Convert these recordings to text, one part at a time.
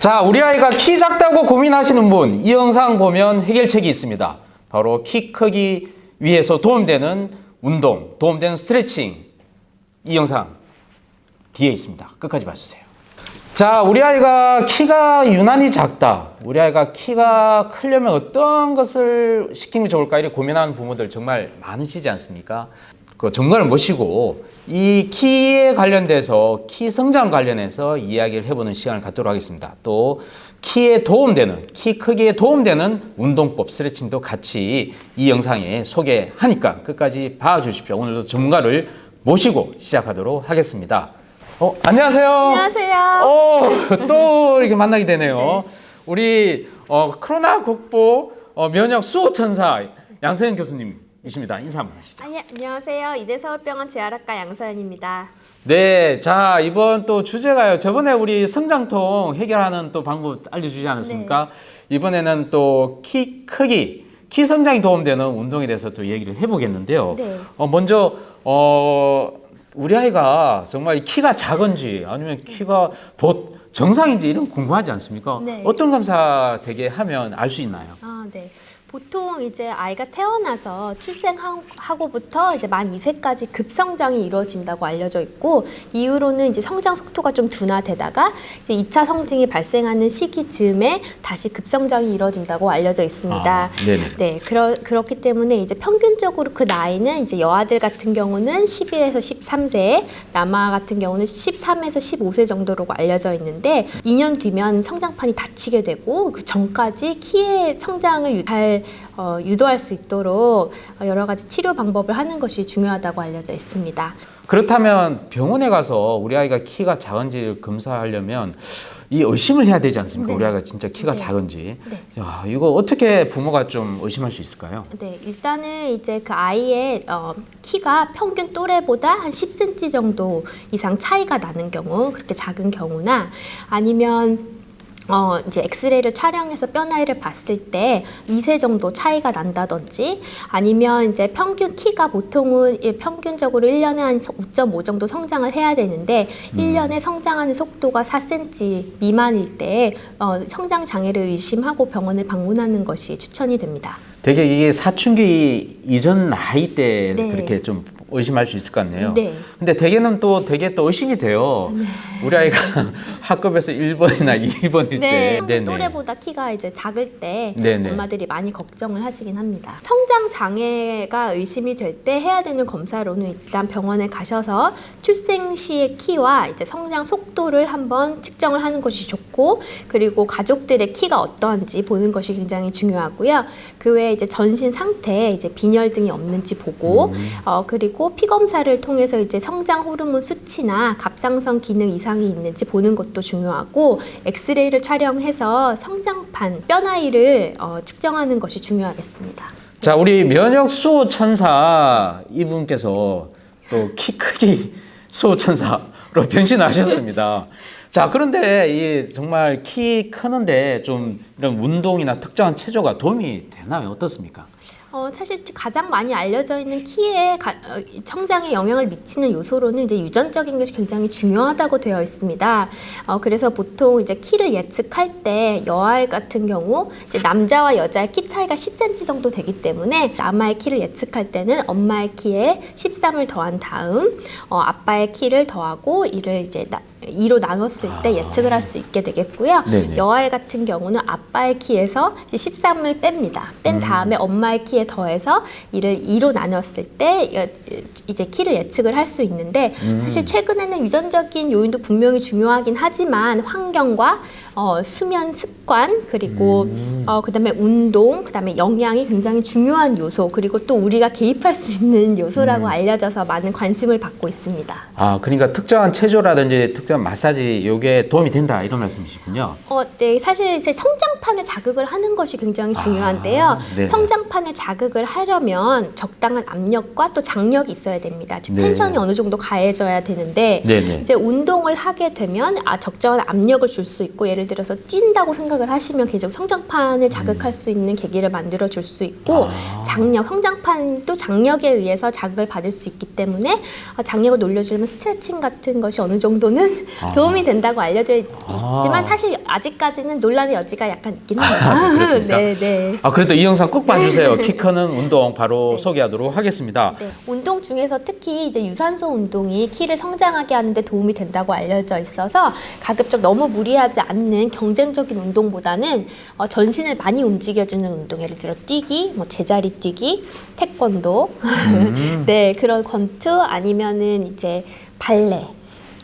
자, 우리 아이가 키 작다고 고민하시는 분, 이 영상 보면 해결책이 있습니다. 바로 키 크기 위해서 도움되는 운동, 도움되는 스트레칭. 이 영상 뒤에 있습니다. 끝까지 봐주세요. 자, 우리 아이가 키가 유난히 작다. 우리 아이가 키가 크려면 어떤 것을 시키면 좋을까? 이렇게 고민하는 부모들 정말 많으시지 않습니까? 그 전문가를 모시고 이 키에 관련돼서 키 성장 관련해서 이야기를 해보는 시간을 갖도록 하겠습니다. 또 키에 도움되는, 키 크기에 도움되는 운동법, 스트레칭도 같이 이 영상에 소개하니까 끝까지 봐주십시오. 오늘도 전문가를 모시고 시작하도록 하겠습니다. 안녕하세요. 안녕하세요. 또 이렇게 만나게 되네요. 네. 우리 코로나 극복 면역 수호천사 양서연 교수님이십니다. 인사 한번 하시죠. 예, 안녕하세요. 이대서울병원 재활학과 양서연입니다. 네, 자 이번 또 주제가요. 저번에 우리 성장통 해결하는 또 방법 알려주지 않았습니까? 네. 이번에는 또 키 크기, 키 성장에 도움되는 운동에 대해서 또 얘기를 해보겠는데요. 네. 먼저 우리 아이가 정말 키가 작은지 아니면 키가 정상인지 이런 거 궁금하지 않습니까? 네. 어떤 검사 되게 하면 알 수 있나요? 네. 보통 이제 아이가 태어나서 출생하고부터 이제 만 2세까지 급성장이 이루어진다고 알려져 있고, 이후로는 이제 성장 속도가 좀 둔화되다가 이제 2차 성징이 발생하는 시기 즈음에 다시 급성장이 이루어진다고 알려져 있습니다. 네네. 네, 그렇기 때문에 이제 평균적으로 그 나이는 이제 여아들 같은 경우는 11에서 13세, 남아 같은 경우는 13에서 15세 정도로 알려져 있는데, 2년 뒤면 성장판이 닫히게 되고 그 전까지 키의 성장을 잘 유도할 수 있도록 여러 가지 치료 방법을 하는 것이 중요하다고 알려져 있습니다. 그렇다면 병원에 가서 우리 아이가 키가 작은지 검사하려면 이 의심을 해야 되지 않습니까? 네. 우리 아이가 진짜 키가 네. 작은지. 네. 야, 이거 어떻게 부모가 좀 의심할 수 있을까요? 네, 일단은 이제 그 아이의 키가 평균 또래보다 한 10cm 정도 이상 차이가 나는 경우, 그렇게 작은 경우나 아니면 이제 엑스레이를 촬영해서 뼈 나이를 봤을 때 2세 정도 차이가 난다든지, 아니면 이제 평균 키가 보통은 평균적으로 1년에 한 5.5 정도 성장을 해야 되는데 1년에 성장하는 속도가 4cm 미만일 때 성장 장애를 의심하고 병원을 방문하는 것이 추천이 됩니다. 되게 이게 사춘기 이전 나이 때 네. 그렇게 좀 의심할 수 있을 것 같네요. 네. 근데 대개는 또 되게 또 의심이 돼요. 네. 우리 아이가 학급에서 1번이나 2번일 네, 때. 평균 또래보다 키가 이제 작을 때 네네. 엄마들이 많이 걱정을 하시긴 합니다. 성장 장애가 의심이 될 때 해야 되는 검사로는 일단 병원에 가셔서 출생 시의 키와 이제 성장 속도를 한번 측정을 하는 것이 좋고, 그리고 가족들의 키가 어떠한지 보는 것이 굉장히 중요하고요. 그 외에 이제 전신 상태, 이제 빈혈 등이 없는지 보고, 그리고 피 검사를 통해서 이제 성장 호르몬 수치나 갑상선 기능 이상이 있는지 보는 것도 중요하고, 엑스레이를 촬영해서 성장판, 뼈 나이를 측정하는 것이 중요하겠습니다. 자, 우리 면역 수호 천사 이분께서 또 키 크기 수호 천사로 변신하셨습니다. 자, 그런데 이 정말 키 크는데 좀 이런 운동이나 특정한 체조가 도움이 되나요? 어떻습니까? 사실 가장 많이 알려져 있는 키의 성장에 영향을 미치는 요소로는 이제 유전적인 것이 굉장히 중요하다고 되어 있습니다. 그래서 보통 이제 키를 예측할 때 여아의 같은 경우 이제 남자와 여자의 키 차이가 10cm 정도 되기 때문에 남아의 키를 예측할 때는 엄마의 키에 13을 더한 다음 아빠의 키를 더하고 이를 이제 2로 나눴을 때 예측을 할 수 있게 되겠고요. 네네. 여아의 같은 경우는 아빠의 키에서 13을 뺍니다. 뺀 다음에 엄마의 키에 더해서 이를 2로 나눴을 때 이제 키를 예측을 할 수 있는데, 사실 최근에는 유전적인 요인도 분명히 중요하긴 하지만 환경과 수면 습관, 그리고 그다음에 운동, 그다음에 영양이 굉장히 중요한 요소, 그리고 또 우리가 개입할 수 있는 요소라고 알려져서 많은 관심을 받고 있습니다. 그러니까 특정한 체조라든지 특정한 마사지 요게 도움이 된다 이런 말씀이시군요. 네, 사실 이제 성장판을 자극을 하는 것이 굉장히 중요한데요. 네네. 성장판을 자극을 하려면 적당한 압력과 또 장력이 있어야 됩니다. 즉 네. 텐션이 어느 정도 가해져야 되는데, 네네. 이제 운동을 하게 되면 적정한 압력을 줄 수 있고, 예를 예를 들어서 뛴다고 생각을 하시면 계속 성장판을 자극할 수 있는 계기를 만들어 줄 수 있고 장력, 성장판도 장력에 의해서 자극을 받을 수 있기 때문에 장력을 놀려주려면 스트레칭 같은 것이 어느 정도는 도움이 된다고 알려져 있지만 사실 아직까지는 논란의 여지가 약간 있긴 합니다. 그렇습니까? 네, 네. 그래도 이 영상 꼭 봐주세요. 키 크는 운동 바로 소개하도록 하겠습니다. 네, 운동 중에서 특히 이제 유산소 운동이 키를 성장하게 하는데 도움이 된다고 알려져 있어서 가급적 너무 무리하지 않는 경쟁적인 운동보다는 전신을 많이 움직여주는 운동, 예를 들어 뛰기, 뭐 제자리 뛰기, 태권도, 네 그런 권투 아니면은 이제 발레.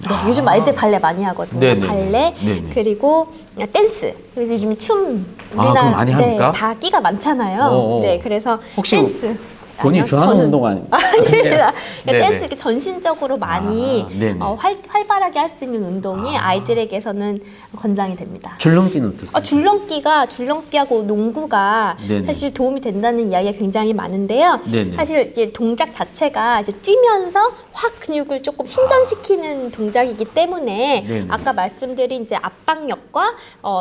네, 요즘 아이들 발레 많이 하거든요. 네네. 발레 네네. 그리고 댄스. 그래서 요즘 춤 그럼 많이 합니까? 다 끼가 많잖아요. 어어. 네, 그래서 혹시 댄스. 본인 아니요, 좋아하는 저는- 운동 아닙니까? 아닙니다. 네네. 댄스 이렇게 전신적으로 많이 네네. 활발하게 할 수 있는 운동이 아이들에게서는 권장이 됩니다. 줄넘기는 어떠세요? 줄넘기하고 농구가 네네. 사실 도움이 된다는 이야기가 굉장히 많은데요. 네네. 사실 이게 동작 자체가 이제 뛰면서 확 근육을 조금 신전시키는 동작이기 때문에 네네. 아까 말씀드린 이제 압박력과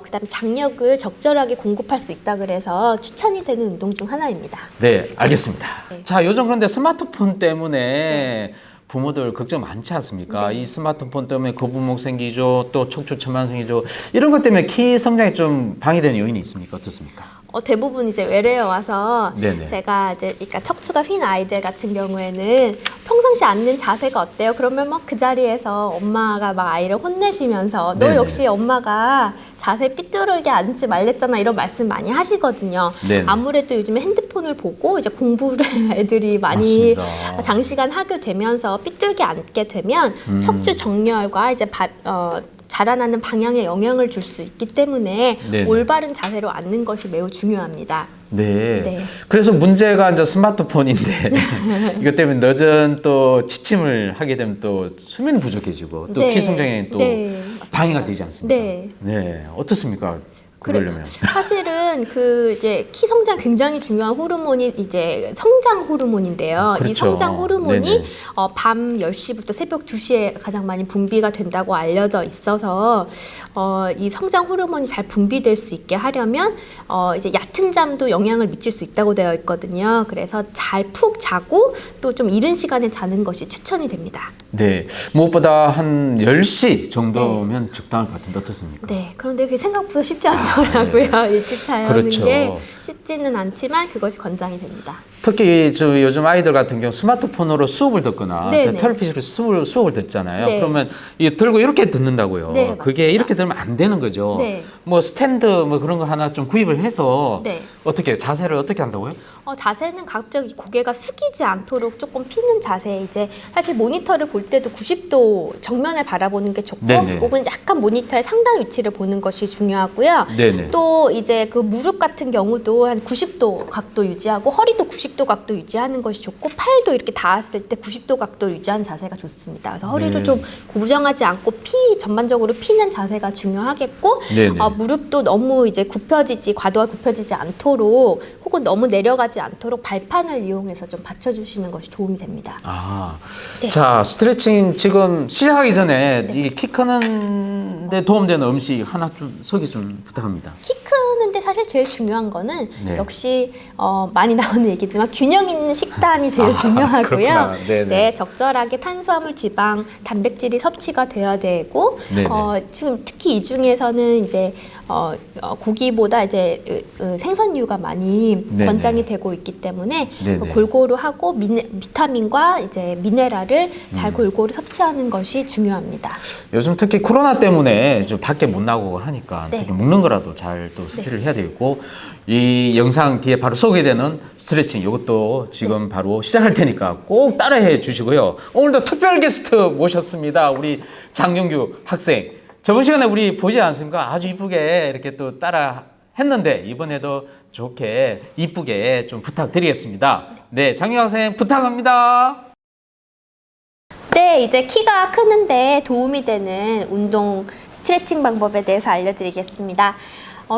그다음에 장력을 적절하게 공급할 수 있다 그래서 추천이 되는 운동 중 하나입니다. 네, 알겠습니다. 네. 자, 요즘 그런데 스마트폰 때문에 부모들 걱정 많지 않습니까? 네. 이 스마트폰 때문에 거북목 생기죠, 또 척추 천만 생기죠. 이런 것 때문에 키 성장에 좀 방해되는 요인이 있습니까? 어떻습니까? 대부분 이제 외래에 와서 네네. 제가 이제 그러니까 척추가 휜 아이들 같은 경우에는 평상시 앉는 자세가 어때요? 그러면 막 그 자리에서 엄마가 막 아이를 혼내시면서 너 네네. 역시 엄마가 자세 삐뚤게 앉지 말랬잖아 이런 말씀 많이 하시거든요. 네네. 아무래도 요즘에 핸드폰을 보고 이제 공부를 애들이 많이 맞습니다. 장시간 하게 되면서 삐뚤게 앉게 되면 척추 정렬과 이제 자라나는 방향에 영향을 줄 수 있기 때문에 네네. 올바른 자세로 앉는 것이 매우 중요합니다. 네. 네. 그래서 문제가 이제 스마트폰인데 이것 때문에 늦은 또 지침을 하게 되면 또 수면 부족해지고 또 네. 키 성장에 또 네, 방해가 되지 않습니까? 네. 네. 어떻습니까? 그래, 그러려면. 사실은 그 이제 키 성장 굉장히 중요한 호르몬이 이제 성장 호르몬인데요. 이 그렇죠. 성장 호르몬이 네네. 밤 10시부터 새벽 2시에 가장 많이 분비가 된다고 알려져 있어서 이 성장 호르몬이 잘 분비될 수 있게 하려면 이제 얕은 잠도 영향을 미칠 수 있다고 되어 있거든요. 그래서 잘 푹 자고 또 좀 이른 시간에 자는 것이 추천이 됩니다. 네. 무엇보다 한 10시 정도면 적당할 것 같은데 어떻습니까? 네, 그런데 그게 생각보다 쉽지 않더라고요. 일찍 자야 그렇죠. 하는 게 쉽지는 않지만 그것이 권장이 됩니다. 특히 저 요즘 아이들 같은 경우 스마트폰으로 수업을 듣거나 네네. 텔레비전으로 수업을 듣잖아요. 네. 그러면 이 들고 이렇게 듣는다고요. 네, 그게 맞습니다. 이렇게 들으면 안 되는 거죠. 네. 뭐 스탠드 뭐 그런 거 하나 좀 구입을 해서 네. 어떻게 자세를 어떻게 한다고요? 자세는 갑자기 고개가 숙이지 않도록 조금 피는 자세. 이제 사실 모니터를 볼 때도 90도 정면을 바라보는 게 좋고, 네네. 혹은 약간 모니터의 상단 위치를 보는 것이 중요하고요. 네네. 또 이제 그 무릎 같은 경우도 한 90도 각도 유지하고 허리도 90도 각도 유지하는 것이 좋고, 팔도 이렇게 닿았을 때 90도 각도 유지하는 자세가 좋습니다. 그래서 허리를 네. 좀 고정하지 않고 전반적으로 피는 자세가 중요하겠고, 네네. 무릎도 너무 이제 과도하게 굽혀지지 않도록 혹은 너무 내려가지 않도록 발판을 이용해서 좀 받쳐주시는 것이 도움이 됩니다. 네. 자, 스트레칭 지금 시작하기 전에 네. 이 키 크는 데 도움되는 음식 하나 좀 소개 좀 부탁합니다. 키 크는데 사실 제일 중요한 거는 네. 역시 많이 나오는 얘기지만 균형 있는 식단이 제일 중요하고요. 그렇구나. 네네. 네, 적절하게 탄수화물, 지방, 단백질이 섭취가 돼야 되고 네네. 지금 특히 이 중에서는 이제 고기보다 이제 생선류가 많이 네네. 권장이 되고 있기 때문에 네네. 골고루 하고 비타민과 이제 미네랄을 잘 골고루 섭취하는 것이 중요합니다. 요즘 특히 코로나 때문에 좀 밖에 못 나가고 하니까 네. 특히 먹는 거라도 잘 또 섭취를 해야 되겠고 이 영상 뒤에 바로 소개되는 스트레칭 이것도 지금 바로 시작할 테니까 꼭 따라해 주시고요. 오늘도 특별 게스트 모셨습니다. 우리 장영규 학생. 저번 시간에 우리 보지 않습니까? 아주 이쁘게 이렇게 또 따라 했는데 이번에도 좋게 이쁘게 좀 부탁드리겠습니다. 네, 장영규 학생 부탁합니다. 네, 이제 키가 크는데 도움이 되는 운동 스트레칭 방법에 대해서 알려드리겠습니다.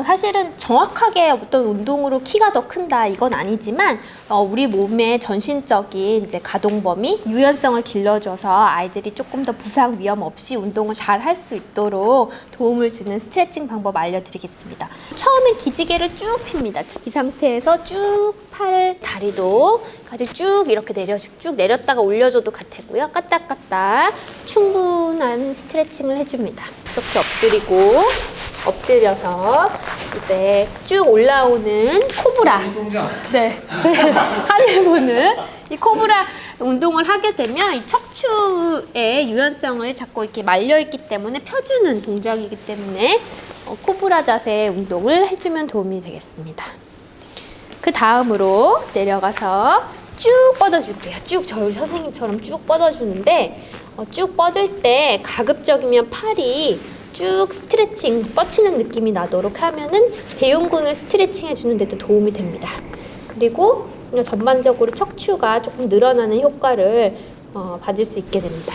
사실은 정확하게 어떤 운동으로 키가 더 큰다 이건 아니지만 우리 몸의 전신적인 이제 가동 범위, 유연성을 길러줘서 아이들이 조금 더 부상 위험 없이 운동을 잘 할 수 있도록 도움을 주는 스트레칭 방법 알려드리겠습니다. 처음엔 기지개를 쭉 핍니다. 이 상태에서 쭉 팔, 다리도까지 쭉 이렇게 쭉 내렸다가 올려줘도 되고요. 까딱까딱 충분한 스트레칭을 해줍니다. 이렇게 엎드려서 이제 쭉 올라오는 코브라. 네. 하늘 보는 이 코브라 운동을 하게 되면 이 척추의 유연성을 자꾸 이렇게 말려있기 때문에 펴주는 동작이기 때문에 코브라 자세 운동을 해주면 도움이 되겠습니다. 그 다음으로 내려가서 쭉 뻗어줄게요. 쭉 저희 선생님처럼 쭉 뻗어주는데 쭉 뻗을 때 가급적이면 팔이 쭉 스트레칭 뻗치는 느낌이 나도록 하면은 대흉근을 스트레칭 해주는 데도 도움이 됩니다. 그리고 전반적으로 척추가 조금 늘어나는 효과를 받을 수 있게 됩니다.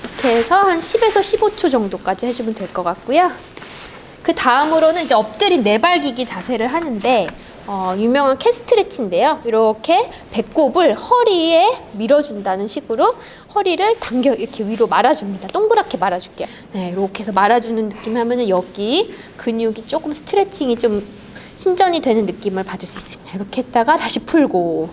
이렇게 해서 한 10에서 15초 정도까지 해주면 될 것 같고요. 그 다음으로는 이제 엎드린 내발기기 자세를 하는데 유명한 캣스트레치인데요. 이렇게 배꼽을 허리에 밀어준다는 식으로 허리를 당겨 이렇게 위로 말아줍니다. 동그랗게 말아줄게요. 네, 이렇게 해서 말아주는 느낌 하면은 여기 근육이 조금 스트레칭이 좀 신전이 되는 느낌을 받을 수 있습니다. 이렇게 했다가 다시 풀고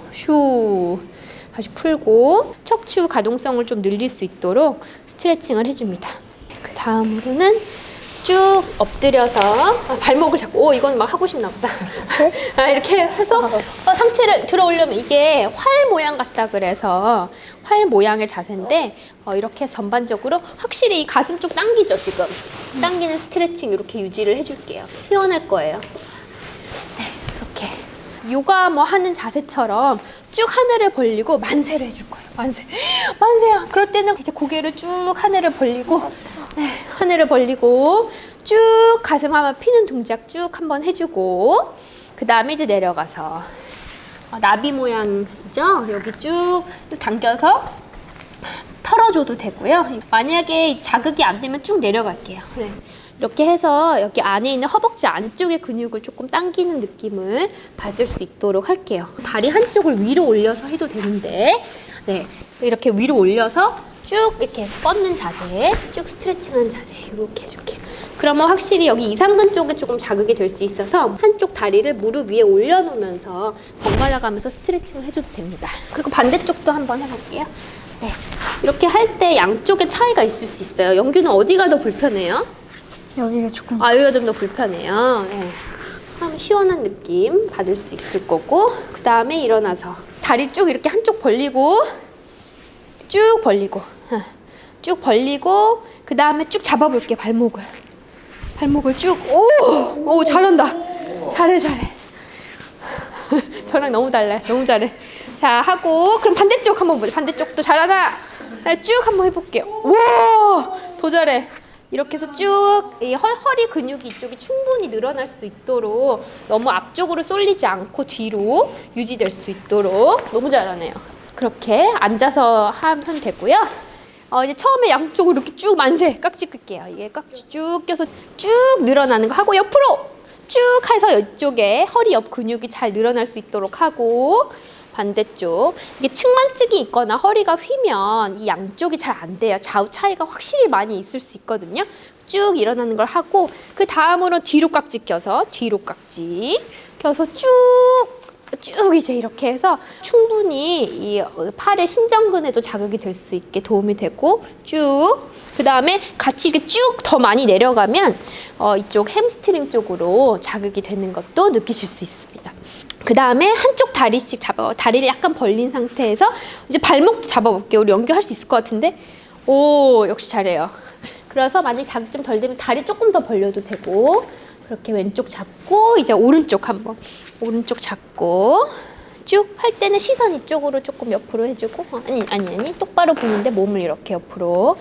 다시 풀고 척추 가동성을 좀 늘릴 수 있도록 스트레칭을 해줍니다. 그 다음으로는 쭉 엎드려서 발목을 잡고 이건 막 하고 싶나 보다. 이렇게 해서 상체를 들어 올려면 이게 활 모양 같다 그래서 활 모양의 자세인데 이렇게 전반적으로 확실히 이 가슴 쪽 당기죠. 지금 당기는 스트레칭 이렇게 유지를 해줄게요. 시원할 거예요. 네, 이렇게 요가 뭐 하는 자세처럼 쭉 하늘을 벌리고 만세를 해줄 거예요. 만세야. 그럴 때는 이제 고개를 쭉 하늘을 벌리고 하늘을 벌리고 쭉 가슴 한번 피는 동작 쭉 한번 해주고 그 다음에 이제 내려가서 나비 모양이죠. 여기 쭉 당겨서 털어줘도 되고요. 만약에 자극이 안 되면 쭉 내려갈게요. 네. 이렇게 해서 여기 안에 있는 허벅지 안쪽의 근육을 조금 당기는 느낌을 받을 수 있도록 할게요. 다리 한쪽을 위로 올려서 해도 되는데 네, 이렇게 위로 올려서 쭉 이렇게 뻗는 자세, 쭉 스트레칭하는 자세 이렇게 해줄게요. 그러면 확실히 여기 이상근 쪽에 조금 자극이 될 수 있어서 한쪽 다리를 무릎 위에 올려놓으면서 번갈아 가면서 스트레칭을 해줘도 됩니다. 그리고 반대쪽도 한번 해볼게요. 네, 이렇게 할 때 양쪽의 차이가 있을 수 있어요. 영규는 어디가 더 불편해요? 여기가 조금 여기가 좀 더 불편해요. 네. 하면 시원한 느낌 받을 수 있을 거고 그 다음에 일어나서 다리 쭉 이렇게 한쪽 벌리고 쭉 벌리고 그 다음에 쭉 잡아볼게. 발목을 쭉. 오 잘한다. 잘해. 저랑 너무 달라요. 너무 잘해. 자 하고 그럼 반대쪽 한번 보자. 반대쪽도 잘하나? 네, 쭉 한번 해볼게요. 와 더 잘해. 이렇게 해서 쭉 이 허리 근육이 이쪽이 충분히 늘어날 수 있도록 너무 앞쪽으로 쏠리지 않고 뒤로 유지될 수 있도록 너무 잘하네요. 그렇게 앉아서 하면 되고요. 이제 처음에 양쪽으로 이렇게 쭉 만세 깍지 끌게요. 이게 깍지 쭉 껴서 쭉 늘어나는 거 하고 옆으로 쭉 해서 이쪽에 허리 옆 근육이 잘 늘어날 수 있도록 하고 반대쪽 이게 측만증이 있거나 허리가 휘면 이 양쪽이 잘 안 돼요. 좌우 차이가 확실히 많이 있을 수 있거든요. 쭉 일어나는 걸 하고 그 다음으로 뒤로 깍지 껴서 쭉 이제 이렇게 해서 충분히 이 팔의 신전근에도 자극이 될 수 있게 도움이 되고 쭉 그 다음에 같이 이렇게 쭉 더 많이 내려가면 이쪽 햄스트링 쪽으로 자극이 되는 것도 느끼실 수 있습니다. 그 다음에 한쪽 다리씩 다리를 약간 벌린 상태에서 이제 발목도 잡아볼게요. 우리 연결할 수 있을 것 같은데 오 역시 잘해요. 그래서 만약 자극 좀 덜 되면 다리 조금 더 벌려도 되고 그렇게 왼쪽 잡고 이제 오른쪽 한번 오른쪽 잡고 쭉 할 때는 시선 이쪽으로 조금 옆으로 해주고 아니 똑바로 보는데 몸을 이렇게 옆으로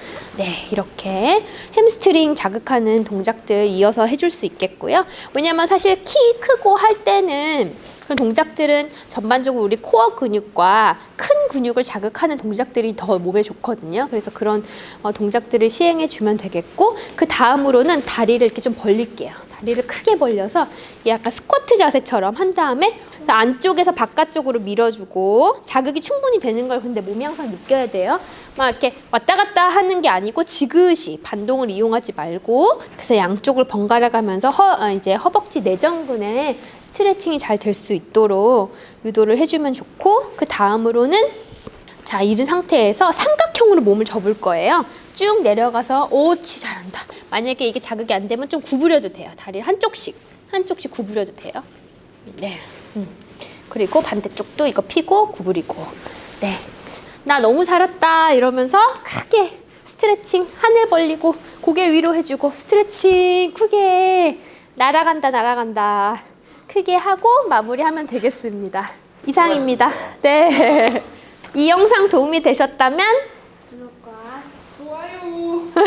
이렇게 햄스트링 자극하는 동작들 이어서 해줄 수 있겠고요. 왜냐면 사실 키 크고 할 때는 그런 동작들은 전반적으로 우리 코어 근육과 큰 근육을 자극하는 동작들이 더 몸에 좋거든요. 그래서 그런 동작들을 시행해 주면 되겠고 그 다음으로는 다리를 이렇게 좀 벌릴게요. 다리를 크게 벌려서 약간 스쿼트 자세처럼 한 다음에 그래서 안쪽에서 바깥쪽으로 밀어주고 자극이 충분히 되는 걸 근데 몸이 항상 느껴야 돼요. 막 이렇게 왔다 갔다 하는 게 아니고 지그시 반동을 이용하지 말고 그래서 양쪽을 번갈아 가면서 이제 허벅지 내전근에 스트레칭이 잘 될 수 있도록 유도를 해주면 좋고 그 다음으로는 자, 이런 상태에서 삼각형으로 몸을 접을 거예요. 쭉 내려가서 오치 잘한다. 만약에 이게 자극이 안 되면 좀 구부려도 돼요. 다리를 한쪽씩 구부려도 돼요. 네. 그리고 반대쪽도 이거 펴고 구부리고. 네. 나 너무 잘했다 이러면서 크게 스트레칭 하늘 벌리고 고개 위로 해주고 스트레칭 크게 날아간다 크게 하고 마무리하면 되겠습니다. 이상입니다. 네. 이 영상 도움이 되셨다면 구독과 좋아요 눌러주세요.